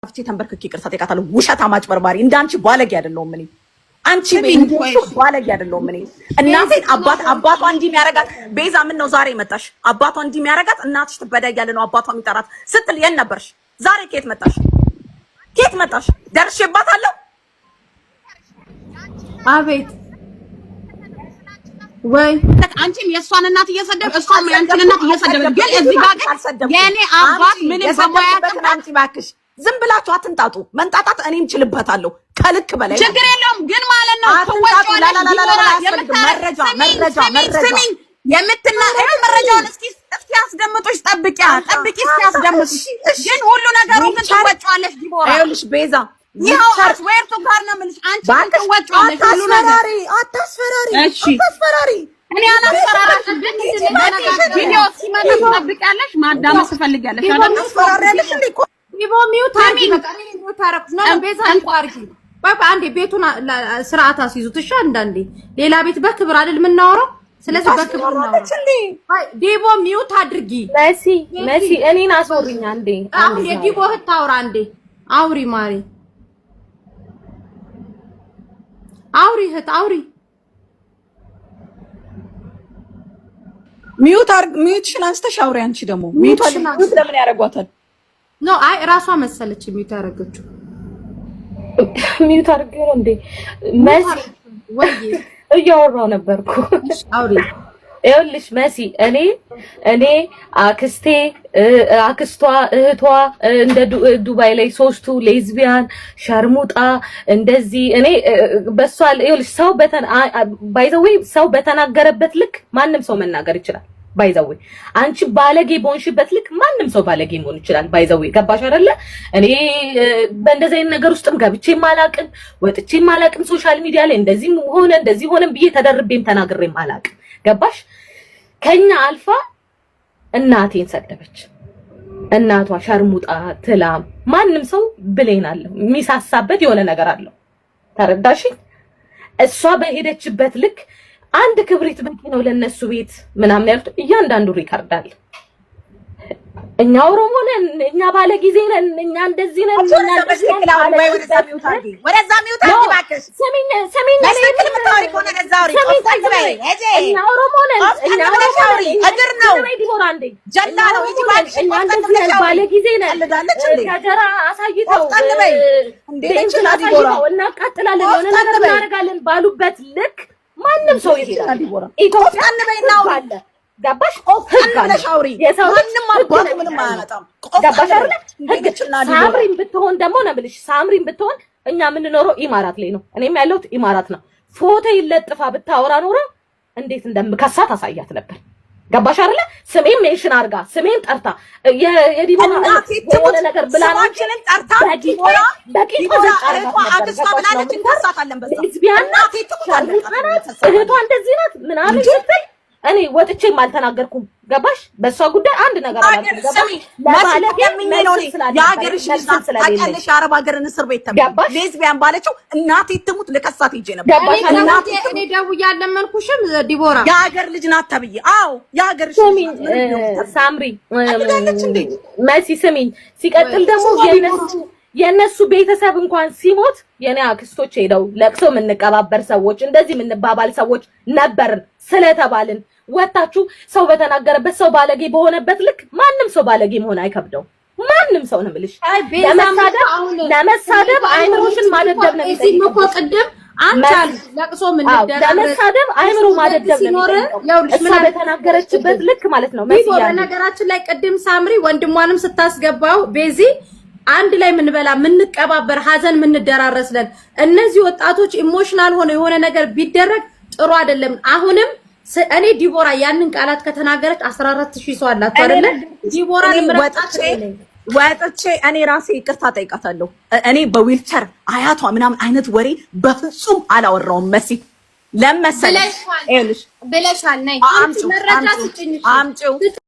አፍቼ ተንበርክኬ ይቅርታ ጠይቃታለሁ። ውሸት አማጭበርባሪ እንዳንቺ ባለጌ አይደለሁም እኔ። አንቺ ባለጌ አይደለሁም እኔ። እናቴን አባቷ እንዲህ የሚያረጋት ቤዛ ምን ነው ዛሬ መጣሽ? አባቷ እንዲህ የሚያረጋት እናትሽ ትበዳይ ያለ ነው አባቷ የሚጠራት ስትል የት ነበርሽ? ዛሬ ከየት መጣሽ? ከየት መጣሽ? ደርሼባታለሁ። አቤት ወይ አንቺም የሷን እናት እየሰደብ እሷም ያንቺን እናት እየሰደብ ግን እዚህ ጋር የኔ አባት ምን በማያውቅ አንቺ እባክሽ ዝም ብላችሁ አትንጣጡ። መንጣጣት እኔም ችልበታለሁ ከልክ በላይ ችግር የለውም ግን ማለት ነው የምትናገረው መረጃውን እስኪ አስደምጦሽ ጠብቂ እስኪ አስደምጥሽ ግን ሁሉ ነገሩ ግን ትወጪዋለሽ ዲቦራ ይኸውልሽ ቤዛ ይኸው አስዌርቱ ጋር ነው የምልሽ አንቺ ትወጪዋለሽ ሁሉ ነገር አታስፈራሪ እኔ አላስፈራራሽም ቪዲዮ ሲመጣ ትጠብቂያለሽ ማዳመጥ ትፈልጊያለሽ አይደል አታስፈራሪያለሽ እንዴ ዲቦ ሚውት አርጊ በቃ እኔ ሚውት አረኩሽ ነው ቤዛ አንቋርጊ በቃ አንዴ ቤቱን ስርዓት አስይዙት እሺ አንዳንዴ ሌላ ቤት በክብር አይደል የምናወራው ስለዚህ በክብር ነው ዲቦ ሚውት አድርጊ መሲ እኔን አስወሪኝ አንዴ አሁን የዲቦ እህት ታውራ አንዴ አውሪ ማሪ አውሪ እህት አውሪ ሚውትሽን አንስተሽ አውሪ አንቺ ደግሞ ሚውት ለምን ያደርጓታል ኖ አይ ራሷ መሰለች ሚውት ያደረገችው ሚውት አድርገው እንዴ መሲ ወይ እያወራሁ ነበርኩ አውሪ ይኸውልሽ መሲ እኔ አክስቴ አክስቷ እህቷ እንደ ዱባይ ላይ ሶስቱ ሌዝቢያን ሸርሙጣ እንደዚህ እኔ በሷ ይኸውልሽ ሰው በተናገረበት ልክ ማንም ሰው መናገር ይችላል ባይዘው አንቺ ባለጌ በሆንሽበት ልክ ማንም ሰው ባለጌ መሆን ይችላል ባይዘው ገባሽ አይደለ እኔ በእንደዚህ አይነት ነገር ውስጥም ገብቼም አላቅም ወጥቼም አላቅም ሶሻል ሚዲያ ላይ እንደዚህ ሆነ ብዬ ተደርቤም ተናግሬም አላቅም ገባሽ ከኛ አልፋ እናቴን ሰደበች እናቷ ሸርሙጣ ትላም ማንም ሰው ብሌን አለው የሚሳሳበት የሆነ ነገር አለው ተረዳሽ እሷ በሄደችበት ልክ አንድ ክብሪት በቂ ነው ለነሱ ቤት ምናምን ያሉት እያንዳንዱ ሪካርድ አለ እኛ ኦሮሞ ነን እኛ ባለ ጊዜ ነን እኛ እንደዚህ ነን እኛ እንደዚህ ነን ወደዛ ሚውት አድርጊ እባክሽ ሰሚኝ ለስክል ምታወሪ ከሆነ ለዛ አውሪ ቆፍጠን በይ እኛ ኦሮሞ ነን እኛ አውሪ እግር ነው ዲቦራ እንዴ ጀላ ነው እጂ እባክሽ እኛ እንደዚህ ነን ባለ ጊዜ ነን አልዳለች እንዴ ከጀራ አሳይተው ቆፍጠን በይ እንዴ ለችላ ዲቦራ እናቃጥላለን የሆነ ነገር እናደርጋለን ባሉበት ልክ ማንም ሰው ይሄዳል ዲቦራ ኢትዮጵያ አንበይና አውሪ ገባሽ ቆፍጠን ሻውሪ ማንም አባቱ ምንም አያመጣም ገባሽ አይደል ሳምሪን ብትሆን ደግሞ ነው የምልሽ ሳምሪን ብትሆን እኛ የምንኖረው ኢማራት ላይ ነው እኔም ያለሁት ኢማራት ነው ፎቶ ይለጥፋ ብታወራ ኖሮ እንዴት እንደምከሳት አሳያት ነበር ገባሽ አይደል ስሜን ሜንሽን አርጋ ስሜን ጠርታ የዲቦራ የሆነ ነገር ብላናችንን ጠርታ ዲቦራ በቂቶ ዘጣርቷ አክስቷ ብላለች እንከሳታለን በዛ ቢያና እህቷ እንደዚህ ናት ምናምን ስትል እኔ ወጥቼም አልተናገርኩም ገባሽ በሷ ጉዳይ አንድ ነገር አላልኩም ገባሽ ለማለት የሚነው ያገርሽ ስለሌለሽ አረብ ሀገርን እስር ቤት ተባለ ሌዝቢያን ባለችው እናቴ ትሙት ለከሳት ይጄ ነበር እናቴ እኔ ደውዬ አለመንኩሽም ዲቦራ የሀገር ልጅ ናት ተብዬ አዎ የሀገርሽ ሳምሪ መሲ ስሚኝ ሲቀጥል ደግሞ የነሱ ቤተሰብ እንኳን ሲሞት የኔ አክስቶች ሄደው ለቅሶ የምንቀባበር ሰዎች እንደዚህ የምንባባል ሰዎች ነበርን ስለተባልን ወጣችሁ ሰው በተናገረበት ሰው ባለጌ በሆነበት ልክ ማንም ሰው ባለጌ መሆን አይከብደው ማንም ሰው ነው የምልሽ ለመሳደብ አይምሮሽን ማደደብ ነው እዚህ እኮ ቅድም አንቻል ለቅሶ ምን ለመሳደብ አይምሮ ማደደብ ነው እሷ በተናገረችበት ልክ ማለት ነው መስያ ነገራችን ላይ ቅድም ሳምሪ ወንድሟንም ስታስገባው ቤዚ አንድ ላይ ምንበላ ምንቀባበር ሀዘን ምንደራረስለን እነዚህ ወጣቶች ኢሞሽናል ሆነ የሆነ ነገር ቢደረግ ጥሩ አይደለም አሁንም እኔ ዲቦራ ያንን ቃላት ከተናገረች 14000 ሰው አላት አይደለ ዲቦራ ወጥቼ እኔ ራሴ ይቅርታ ጠይቃታለሁ እኔ በዊልቸር አያቷ ምናምን አይነት ወሬ በፍጹም አላወራውም መሲ ለምሳሌ ብለሻል ነይ አንቺ መረጃ ስጭኝ አምጪው